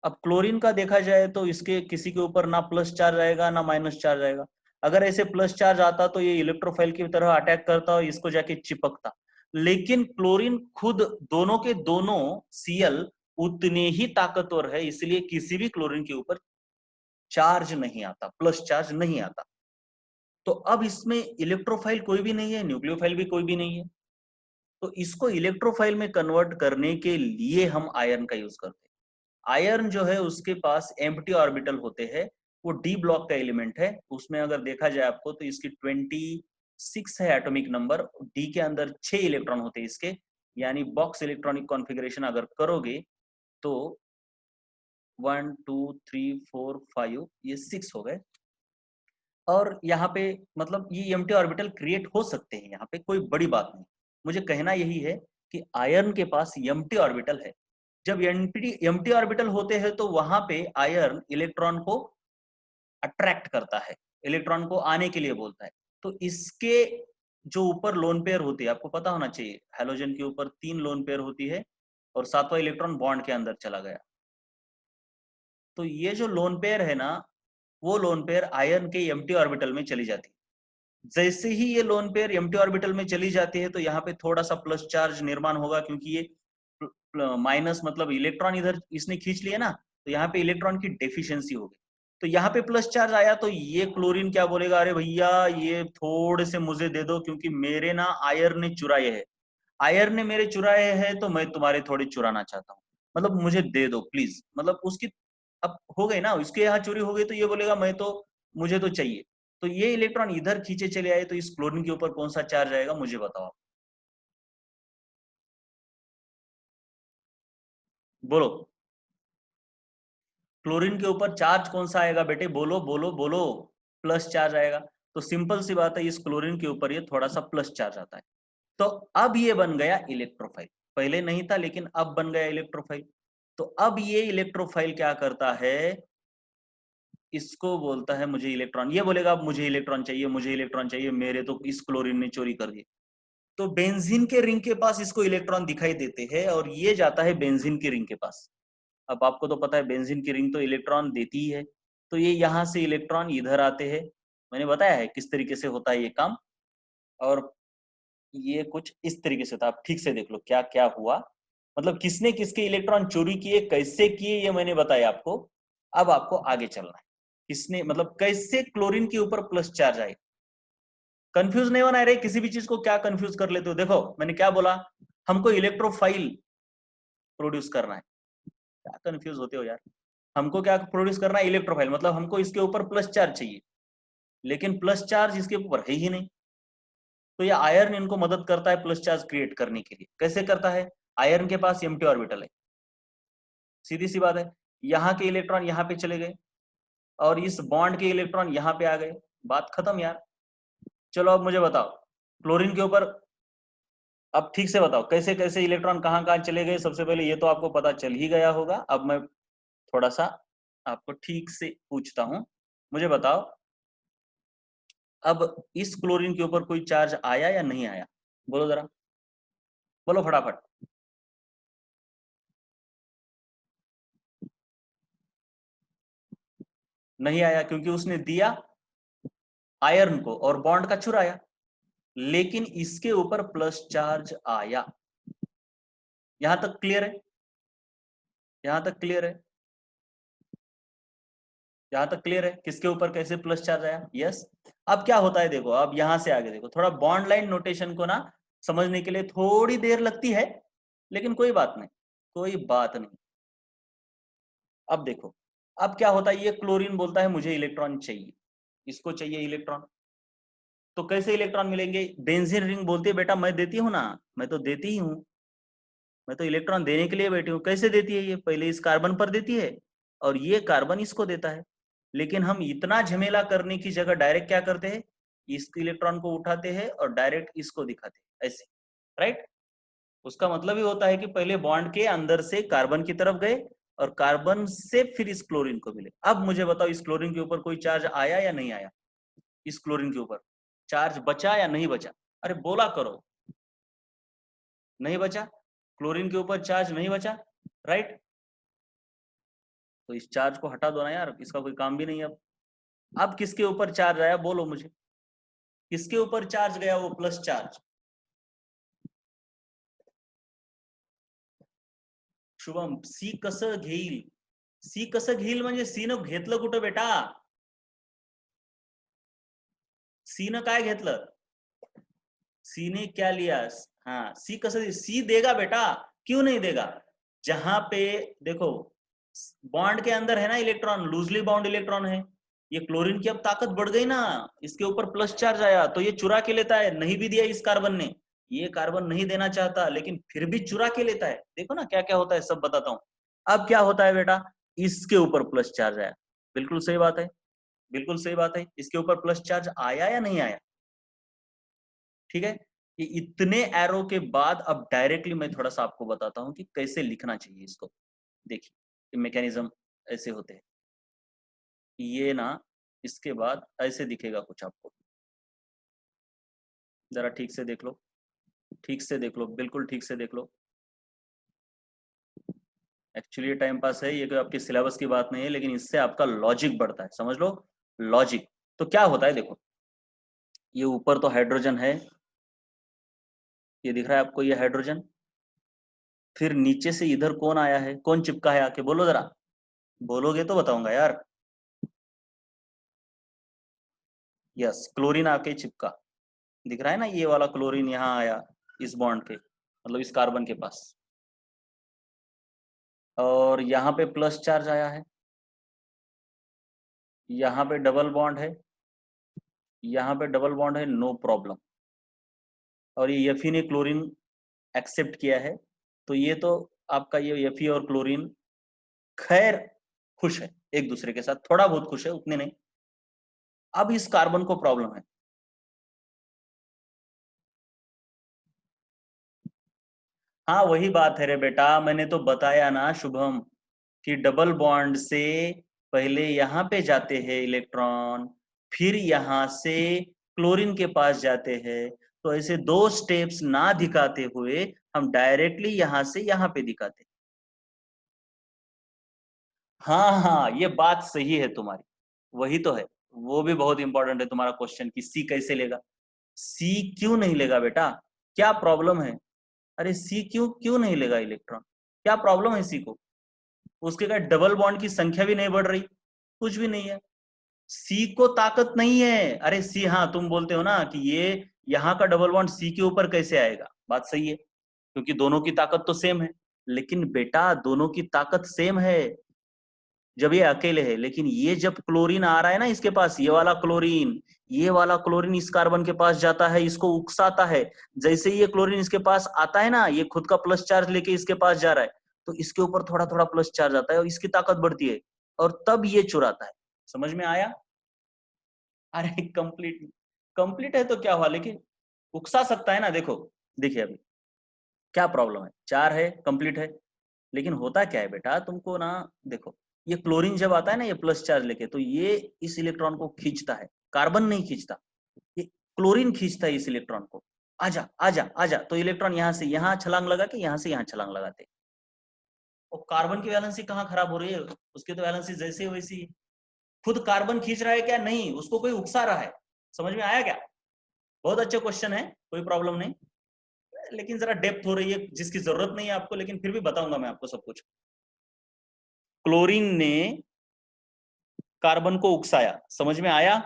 अब क्लोरीन का देखा जाए तो इसके किसी के ऊपर ना प्लस चार्ज आएगा ना माइनस चार्ज आएगा। अगर ऐसे प्लस चार्ज आता तो ये इलेक्ट्रोफाइल की तरह अटैक करता और इसको जाके चिपकता। लेकिन क्लोरीन खुद दोनों के दोनों सीएल उतने ही ताकतवर है, इसलिए किसी भी क्लोरीन के ऊपर चार्ज नहीं आता, प्लस चार्ज नहीं आता। तो अब इसमें इलेक्ट्रोफाइल कोई भी नहीं है, न्यूक्लियोफाइल भी कोई भी नहीं है। तो इसको इलेक्ट्रोफाइल में कन्वर्ट करने के लिए हम आयरन का यूज करते हैं। आयरन जो है उसके पास एम्प्टी ऑर्बिटल होते हैं, वो डी ब्लॉक का एलिमेंट है। उसमें अगर देखा जाए आपको तो इसकी 26 है एटॉमिक नंबर, डी के अंदर 6 इलेक्ट्रॉन होते हैं इसके, यानी बॉक्स इलेक्ट्रॉनिक कॉन्फ़िगरेशन अगर करोगे तो 1 2 3 4 5 ये 6 हो गए। और यहाँ पे मतलब ये एम्प्टी ऑर्बिटल क्रिएट हो सकते हैं, यहाँ पे कोई बड़ी बात नहीं। मुझे कहना यही है कि आयरन के पास एम्प्टी ऑर्बिटल है। जब एम्प्टी ऑर्बिटल होते हैं तो वहां पे आयरन इलेक्ट्रॉन को अट्रैक्ट करता है, इलेक्ट्रॉन को आने के लिए बोलता है। तो इसके जो ऊपर लोन पेयर होती है, आपको पता होना चाहिए हैलोजन के ऊपर 3 लोन पेयर होती है और 7वां इलेक्ट्रॉन बॉन्ड के अंदर चला गया। तो ये जो लोन पेयर है ना, वो लोन पेयर आयरन के एम्प्टी ऑर्बिटल में चली जाती है। जैसे ही ये लोन पेयर एम्प्टी ऑर्बिटल में चली जाती है तो यहाँ पे थोड़ा सा प्लस चार्ज निर्माण होगा, क्योंकि ये माइनस मतलब इलेक्ट्रॉन इधर इसने खींच लिया ना, तो यहाँ पे इलेक्ट्रॉन की डेफिशिएंसी हो गई। तो यहाँ पे प्लस चार्ज आया तो ये क्लोरीन क्या बोलेगा, अरे भैया ये थोड़े से मुझे दे दो, क्योंकि मेरे ना आयरन ने चुराए हैं, आयरन ने मेरे चुराए हैं, तो मैं तुम्हारे थोड़े चुराना चाहता हूँ, मतलब मुझे दे दो प्लीज। मतलब उसकी अब हो गई ना, उसके यहाँ चोरी हो गई, तो ये बोलेगा मैं तो, मुझे तो चाहिए। तो ये इलेक्ट्रॉन इधर खींचे चले आए, तो इस क्लोरीन के ऊपर कौन सा चार्ज आएगा मुझे बताओ। बोलो, क्लोरीन के ऊपर चार्ज कौन सा आएगा बेटे, बोलो बोलो बोलो। प्लस चार्ज आएगा। तो सिंपल सी बात है, इस क्लोरीन के ऊपर ये थोड़ा सा प्लस चार्ज आता है। तो अब ये बन गया इलेक्ट्रोफाइल, पहले नहीं था लेकिन अब बन गया इलेक्ट्रोफाइल। तो अब ये इलेक्ट्रोफाइल क्या करता है, इसको बोलता है मुझे इलेक्ट्रॉन, ये बोलेगा अब मुझे इलेक्ट्रॉन चाहिए, मुझे इलेक्ट्रॉन चाहिए, मेरे तो इस क्लोरीन ने चोरी कर दिए। तो बेंजीन के रिंग के पास इसको इलेक्ट्रॉन दिखाई देते हैं और ये जाता है बेंजीन की रिंग के पास। अब आपको तो पता है बेंजीन की रिंग तो इलेक्ट्रॉन देती ही है। तो ये यहाँ से इलेक्ट्रॉन इधर आते हैं, मैंने बताया है किस तरीके से होता है ये काम। और ये कुछ इस तरीके से था, आप ठीक से देख लो क्या क्या हुआ, मतलब किसने किसके इलेक्ट्रॉन चोरी किए, कैसे किए, ये मैंने बताया आपको। अब आपको आगे चलना है, किसने मतलब कैसे क्लोरीन के ऊपर प्लस चार्ज आए। कंफ्यूज नहीं होना है रे, किसी भी चीज को क्या कंफ्यूज कर लेते हो। देखो मैंने क्या बोला, हमको इलेक्ट्रोफाइल प्रोड्यूस करना है। क्या कंफ्यूज होते हो यार। हमको क्या प्रोड्यूस करना है, इलेक्ट्रोफाइल, मतलब हमको इसके ऊपर प्लस चार्ज चाहिए, लेकिन प्लस चार्ज इसके ऊपर है ही नहीं। तो ये आयरन इनको मदद करता है प्लस चार्ज क्रिएट करने के लिए। कैसे करता है, आयरन के पास एम्प्टी ऑर्बिटल है, सीधी सी बात है, यहाँ के इलेक्ट्रॉन यहाँ पे चले गए और इस बॉन्ड के इलेक्ट्रॉन यहाँ पे आ गए, बात खत्म यार। चलो अब मुझे बताओ क्लोरीन के ऊपर, अब ठीक से बताओ कैसे कैसे इलेक्ट्रॉन कहाँ कहाँ चले गए। सबसे पहले ये तो आपको पता चल ही गया होगा, अब मैं थोड़ा सा आपको ठीक से पूछता हूं, मुझे बताओ अब इस क्लोरीन के ऊपर कोई चार्ज आया या नहीं आया, बोलो जरा, बोलो फटाफट। नहीं आया क्योंकि उसने दिया आयरन को और बॉन्ड का चुराया, लेकिन इसके ऊपर प्लस चार्ज आया। यहां तक क्लियर है? यहां तक क्लियर है? यहां तक क्लियर है किसके ऊपर कैसे प्लस चार्ज आया? यस। अब क्या होता है देखो, अब यहां से आगे देखो, थोड़ा बॉन्ड लाइन नोटेशन को ना समझने के लिए थोड़ी देर लगती है, लेकिन कोई बात नहीं, कोई बात नहीं। अब देखो, अब क्या होता है, ये क्लोरीन बोलता है मुझे इलेक्ट्रॉन चाहिए, इसको चाहिए इलेक्ट्रॉन, तो कैसे इलेक्ट्रॉन मिलेंगे? बेंजीन रिंग बोलती है बेटा मैं देती हूँ ना, मैं तो देती ही हूँ, मैं तो इलेक्ट्रॉन देने के लिए बैठी हूँ। कैसे देती है? ये पहले इस कार्बन पर देती है और ये कार्बन इसको देता है। लेकिन हम इतना झमेला करने की जगह डायरेक्ट क्या करते हैं, इस इलेक्ट्रॉन को उठाते हैं और डायरेक्ट इसको दिखाते हैं ऐसे, राइट? उसका मतलब ही होता है कि पहले बॉन्ड के अंदर से कार्बन की तरफ गए और कार्बन से फिर इस क्लोरीन को मिले। अब मुझे बताओ इस क्लोरीन के ऊपर कोई चार्ज आया या नहीं आया? इस क्लोरीन के ऊपर चार्ज बचा या नहीं बचा? अरे बोला करो। नहीं बचा, क्लोरीन के ऊपर चार्ज नहीं बचा, राइट? तो इस चार्ज को हटा दो ना यार, इसका कोई काम भी नहीं है। अब किसके ऊपर चार्ज आया बोलो मुझे, किसके ऊपर चार्ज गया वो प्लस चार्ज? शुभम, सी कसं घेईल? सी कसं घेईल म्हणजे सी न घेतलं कुठं बेटा? सी न काय घेतलं? सी ने क्या लिया? हाँ, सी कसं, सी देगा बेटा, क्यों नहीं देगा? जहां पे देखो बॉन्ड के अंदर है ना इलेक्ट्रॉन, लूजली बाउंड इलेक्ट्रॉन है, ये क्लोरीन की अब ताकत बढ़ गई ना, इसके ऊपर प्लस चार्ज आया तो ये चुरा के लेता है। नहीं भी दिया इस कार्बन ने, ये कार्बन नहीं देना चाहता लेकिन फिर भी चुरा के लेता है। देखो ना क्या क्या होता है, सब बताता हूं। अब क्या होता है बेटा, इसके ऊपर प्लस चार्ज आया, बिल्कुल सही बात है, बिल्कुल सही बात है, इसके ऊपर प्लस चार्ज आया या नहीं आया? ठीक है, ये इतने एरो के बाद अब डायरेक्टली मैं थोड़ा सा आपको बताता हूं कि कैसे लिखना चाहिए इसको। देखिए मैकेनिज्म ऐसे होते हैं, ये ना इसके बाद ऐसे दिखेगा कुछ आपको, जरा ठीक से देख लो, ठीक से देख लो, बिल्कुल ठीक से देख लो। एक्चुअली ये टाइम पास है, ये कोई आपके सिलेबस की बात नहीं है, लेकिन इससे आपका लॉजिक बढ़ता है, समझ लो लॉजिक। तो क्या होता है देखो, ये ऊपर तो हाइड्रोजन है, ये दिख रहा है आपको, ये हाइड्रोजन, फिर नीचे से इधर कौन आया है, कौन चिपका है आके बोलो जरा, बोलोगे तो बताऊंगा यार। यस, क्लोरीन आके चिपका, दिख रहा है ना, ये वाला क्लोरीन यहाँ आया इस बॉन्ड के, मतलब इस कार्बन के पास, और यहाँ पे प्लस चार्ज आया है, यहाँ पे डबल बॉन्ड है, यहाँ पे डबल बॉन्ड है, नो प्रॉब्लम। और ये एफी ने क्लोरीन एक्सेप्ट किया है, तो ये तो आपका ये एफी और क्लोरीन खैर खुश है एक दूसरे के साथ, थोड़ा बहुत खुश है, उतने नहीं। अब इस कार्बन को प्रॉब्लम है, हाँ वही बात है रे बेटा, मैंने तो बताया ना शुभम कि डबल बॉन्ड से पहले यहाँ पे जाते हैं इलेक्ट्रॉन, फिर यहाँ से क्लोरीन के पास जाते हैं, तो ऐसे दो स्टेप्स ना दिखाते हुए हम डायरेक्टली यहाँ से यहाँ पे दिखाते। हाँ हाँ, ये बात सही है तुम्हारी, वही तो है, वो भी बहुत इंपॉर्टेंट है तुम्हारा क्वेश्चन कि सी कैसे लेगा। सी क्यों नहीं लेगा बेटा, क्या प्रॉब्लम है? अरे सी क्यों क्यों नहीं लेगा इलेक्ट्रॉन, क्या प्रॉब्लम है सी को? उसके का डबल बॉन्ड की संख्या भी नहीं बढ़ रही, कुछ भी नहीं है, सी को ताकत नहीं है। अरे सी, हाँ तुम बोलते हो ना कि ये यहाँ का डबल बॉन्ड सी के ऊपर कैसे आएगा, बात सही है, क्योंकि दोनों की ताकत तो सेम है। लेकिन बेटा दोनों की ताकत सेम है जब ये अकेले है, लेकिन ये जब क्लोरीन आ रहा है ना इसके पास, ये वाला क्लोरीन, ये वाला क्लोरीन इस कार्बन के पास जाता है, इसको उकसाता है। जैसे ही ये क्लोरीन इसके पास आता है ना, ये खुद का प्लस चार्ज लेके इसके पास जा रहा है, तो इसके ऊपर थोड़ा थोड़ा प्लस चार्ज आता है और इसकी ताकत बढ़ती है, और तब ये चुराता है। समझ में आया? अरे कंप्लीट, कंप्लीट है तो क्या हुआ, लेकिन उकसा सकता है ना। देखो, देखिए अभी क्या प्रॉब्लम है, चार है, कंप्लीट है, लेकिन होता क्या है बेटा तुमको ना, देखो ये क्लोरीन जब आता है ना ये प्लस चार्ज लेके, तो ये इस इलेक्ट्रॉन को खींचता है, कार्बन नहीं खींचता, ये क्लोरीन खींचता है इस इलेक्ट्रॉन को। आजा आजा आजा, तो इलेक्ट्रॉन यहाँ से यहाँ छलांग लगा के यहाँ से यहाँ छलांग लगाते। और कार्बन की वैलेंसी कहाँ खराब हो रही है, उसकी तो वैलेंसी जैसे वैसी है। खुद कार्बन खींच रहा है क्या? नहीं, उसको कोई उकसा रहा है। समझ में आया क्या? बहुत अच्छा क्वेश्चन है, कोई प्रॉब्लम नहीं, लेकिन जरा डेप्थ हो रही है जिसकी जरूरत नहीं है आपको, लेकिन फिर भी बताऊंगा मैं आपको सब कुछ। क्लोरीन ने कार्बन को उकसाया, समझ में आया?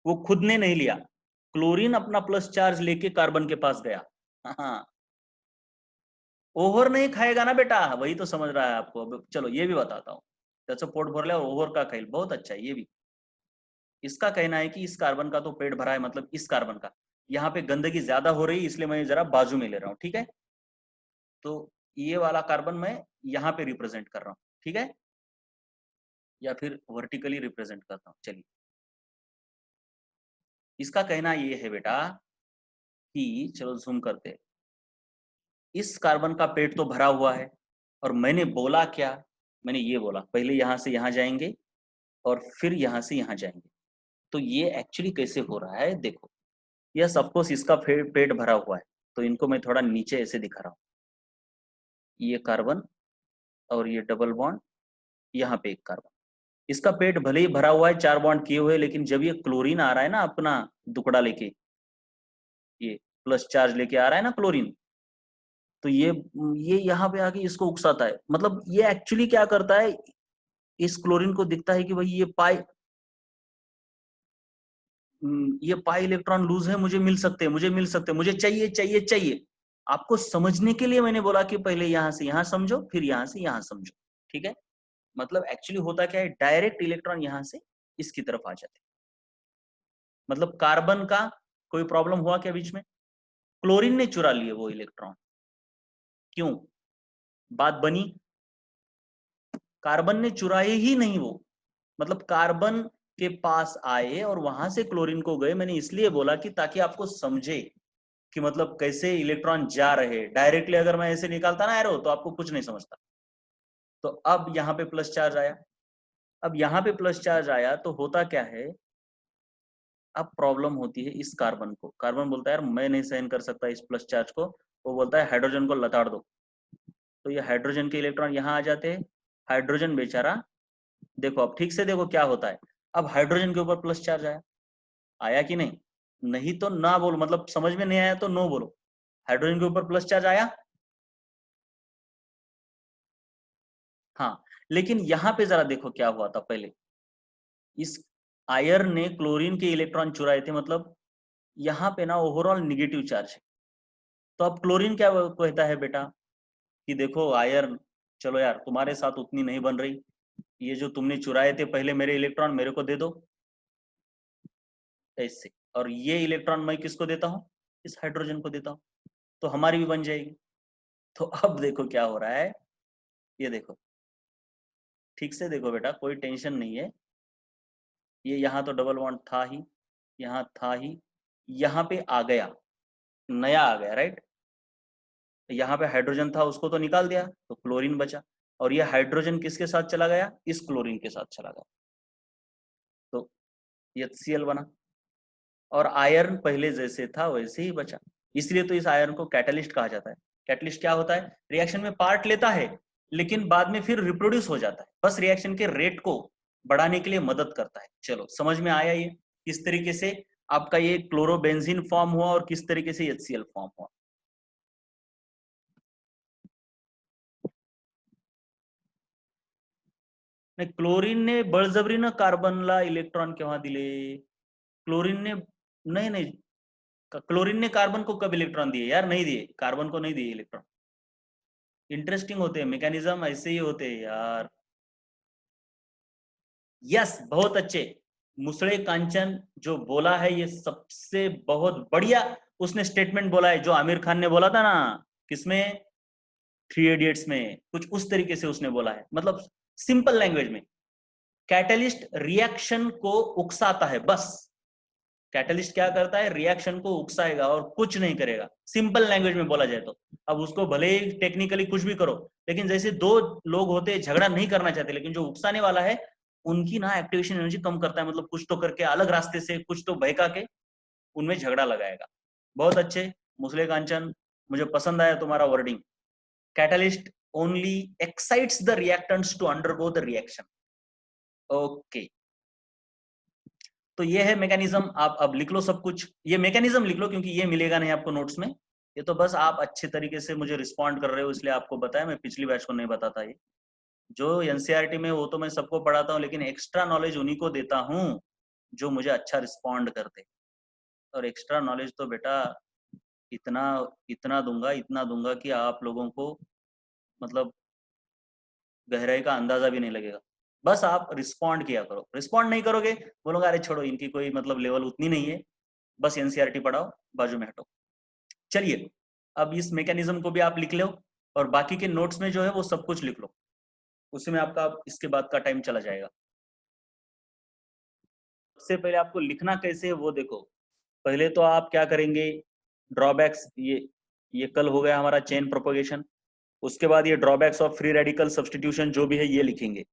वो खुद ने नहीं लिया, क्लोरीन अपना प्लस चार्ज लेके कार्बन के पास गया। हाँ, ओव्हर नहीं खाएगा ना बेटा, वही तो समझ रहा है आपको। अब चलो ये भी बताता हूँ। त्याचं पोट भरल्या ओव्हर का खाईल, बहुत अच्छा है ये भी। इसका कहना है कि इस कार्बन का तो पेट भरा है, मतलब इस कार्बन का। यहाँ पे गंदगी ज्यादा हो रही है, इसलिए मैं जरा बाजू में ले रहा हूँ, ठीक है? तो ये वाला कार्बन मैं यहाँ पे रिप्रेजेंट कर रहा हूँ, ठीक है? या फिर वर्टिकली रिप्रेजेंट करता हूँ, चलिए। इसका कहना ये है बेटा कि, चलो जूम करते हैं, इस कार्बन का पेट तो भरा हुआ है, और मैंने बोला क्या? मैंने ये बोला पहले यहाँ से यहाँ जाएंगे और फिर यहाँ से यहाँ जाएंगे। तो ये एक्चुअली कैसे हो रहा है देखो, यह सपोज इसका पेट भरा हुआ है, तो इनको मैं थोड़ा नीचे ऐसे दिखा रहा हूँ। ये कार्बन और ये डबल बॉन्ड, यहाँ पे एक कार्बन। इसका पेट भले ही भरा हुआ है, 4 बॉन्ड किए हुए, लेकिन जब ये क्लोरीन आ रहा है ना अपना टुकड़ा लेके, ये प्लस चार्ज लेके आ रहा है ना क्लोरीन, तो ये यहाँ पे आके इसको उकसाता है। मतलब ये एक्चुअली क्या करता है, इस क्लोरीन को दिखता है कि भाई ये पाई इलेक्ट्रॉन लूज है, मुझे मिल सकते हैं, मुझे मिल सकते हैं, मुझे चाहिए चाहिए चाहिए। आपको समझने के लिए मैंने बोला कि पहले यहां से यहां समझो, फिर यहां से यहां समझो, ठीक है? मतलब एक्चुअली होता क्या है, डायरेक्ट इलेक्ट्रॉन यहां से इसकी तरफ आ जाते। मतलब कार्बन का कोई प्रॉब्लम हुआ क्या बीच में? क्लोरीन ने चुरा लिए वो इलेक्ट्रॉन। क्यों? बात बनी? कार्बन ने चुराए ही नहीं वो, मतलब कार्बन के पास आए और वहां से क्लोरीन को गए। मैंने इसलिए बोला कि ताकि आपको समझे कि मतलब कैसे इलेक्ट्रॉन जा रहे। डायरेक्टली अगर मैं ऐसे निकालता ना एरो, तो आपको कुछ नहीं समझता। तो अब यहाँ पे प्लस चार्ज आया, अब यहाँ पे प्लस चार्ज आया तो होता क्या है, अब प्रॉब्लम होती है इस कार्बन को। कार्बन बोलता है यार मैं नहीं सहन कर सकता इस प्लस चार्ज को, वो बोलता है हाइड्रोजन को लताड़ दो। तो ये हाइड्रोजन के इलेक्ट्रॉन यहाँ आ जाते हैं। हाइड्रोजन बेचारा, देखो अब ठीक से देखो क्या होता है। अब हाइड्रोजन के ऊपर प्लस चार्ज आया, आया कि नहीं? नहीं तो ना बोलो, मतलब समझ में नहीं आया तो नो बोलो। हाइड्रोजन के ऊपर प्लस चार्ज आया, हाँ। लेकिन यहां पे जरा देखो क्या हुआ था पहले। इस आयरन ने क्लोरीन के इलेक्ट्रॉन चुराए थे, मतलब यहाँ पे ना ओवरऑल निगेटिव चार्ज है। तो अब क्लोरीन क्या कहता है बेटा कि देखो आयरन, चलो यार तुम्हारे साथ उतनी नहीं बन रही, ये जो तुमने चुराए थे पहले मेरे इलेक्ट्रॉन मेरे को दे दो ऐसे, और ये इलेक्ट्रॉन मैं किसको देता हूँ? इस हाइड्रोजन को देता हूँ, तो हमारी भी बन जाएगी। तो अब देखो क्या हो रहा है, ये देखो ठीक से देखो बेटा, कोई टेंशन नहीं है। ये यहाँ तो डबल बॉन्ड था ही, यहाँ था ही, यहाँ पे आ गया, नया आ गया, राइट? यहाँ पे हाइड्रोजन था उसको तो निकाल दिया, तो क्लोरीन बचा। और ये हाइड्रोजन किसके साथ चला गया? इस क्लोरीन के साथ चला गया, तो HCl बना। और आयरन पहले जैसे था वैसे ही बचा। इसलिए तो इस आयरन को कैटलिस्ट कहा जाता है। कैटलिस्ट क्या होता है? रिएक्शन में पार्ट लेता है, लेकिन बाद में फिर रिप्रोड्यूस हो जाता है, बस रिएक्शन के रेट को बढ़ाने के लिए मदद करता है। चलो समझ में आया ये किस तरीके से आपका ये क्लोरोबेंजीन फॉर्म हुआ और किस तरीके से HCl फॉर्म हुआ। नाही, क्लोरीनने बळजबरीनं कार्बनला इलेक्ट्रॉन केव्हा दिले? क्लोरीनने नहीं नहीं, क्लोरीन ने कार्बन को कब इलेक्ट्रॉन दिए यार? नहीं दिए, कार्बन को नहीं दिए इलेक्ट्रॉन। इंटरेस्टिंग होते हैं मैकेनिज्म, ऐसे ही होते हैं यार। यस, बहुत अच्छे। मुसड़े कांचन जो बोला है ये सबसे बहुत बढ़िया उसने स्टेटमेंट बोला है, जो आमिर खान ने बोला था ना, किसमें? 3 इडियट्स में, कुछ उस तरीके से उसने बोला है। मतलब सिंपल लैंग्वेज में, कैटलिस्ट रिएक्शन को उकसाता है बस। कैटलिस्ट क्या करता है? रिएक्शन को उकसाएगा और कुछ नहीं करेगा, सिंपल लैंग्वेज में बोला जाए तो। अब उसको भले ही टेक्निकली कुछ भी करो, लेकिन जैसे दो लोग होते हैं झगड़ा नहीं करना चाहते, लेकिन जो उकसाने वाला है उनकी ना एक्टिवेशन एनर्जी कम करता है, मतलब कुछ तो करके अलग रास्ते से कुछ तो बहका के उनमें झगड़ा लगाएगा। बहुत अच्छे मुसले कांचन, मुझे पसंद आया तुम्हारा wording. Catalyst only excites the reactants to undergo the reaction. Okay, तो ये है मैकेनिज्म। आप अब लिख लो सब कुछ, ये मैकेनिज्म लिख लो क्योंकि ये मिलेगा नहीं आपको नोट्स में। ये तो बस आप अच्छे तरीके से मुझे रिस्पॉन्ड कर रहे हो इसलिए आपको बताया, मैं पिछली बैच को नहीं बताता। ये जो एनसीईआरटी में वो तो मैं सबको पढ़ाता हूँ, लेकिन एक्स्ट्रा नॉलेज उन्हीं को देता हूँ जो मुझे अच्छा रिस्पॉन्ड करते। और एक्स्ट्रा नॉलेज तो बेटा इतना इतना दूंगा कि आप लोगों को मतलब गहराई का अंदाजा भी नहीं लगेगा। बस आप रिस्पॉन्ड किया करो, रिस्पॉन्ड नहीं करोगे बोलोगे अरे छोड़ो इनकी कोई मतलब लेवल उतनी नहीं है, बस एनसीईआरटी पढ़ाओ बाजू में हटो। चलिए, अब इस मैकेनिज्म को भी आप लिख लो और बाकी के नोट्स में जो है वो सब कुछ लिख लो, उसमें आपका इसके बाद का टाइम चला जाएगा। सबसे पहले आपको लिखना कैसे है वो देखो। पहले तो आप क्या करेंगे, ड्रॉबैक्स, ये कल हो गया हमारा चेन प्रोपोगेशन। उसके बाद ये drawbacks of free radical substitution जो भी है ये लिखेंगे,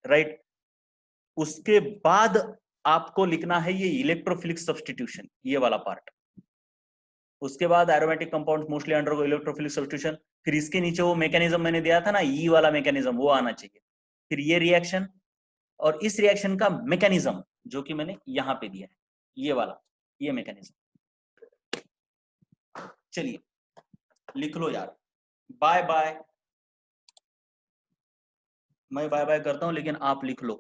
राइट। उसके बाद आपको लिखना है ये इलेक्ट्रोफिलिक सब्स्टिट्यूशन, ये वाला पार्ट। उसके बाद aromatic compounds mostly undergo electrophilic substitution. फिर इसके नीचे वो मैकेनिज्म मैंने दिया था ना, ई वाला मैकेनिज्म, वो आना चाहिए। फिर ये रिएक्शन और इस रिएक्शन का मैकेनिज्म जो कि मैंने यहां पे दिया है, ये वाला, ये मैकेनिज्म। चलिए लिख लो यार, बाय बाय। मैं बाय बाय करता हूं लेकिन आप लिख लो।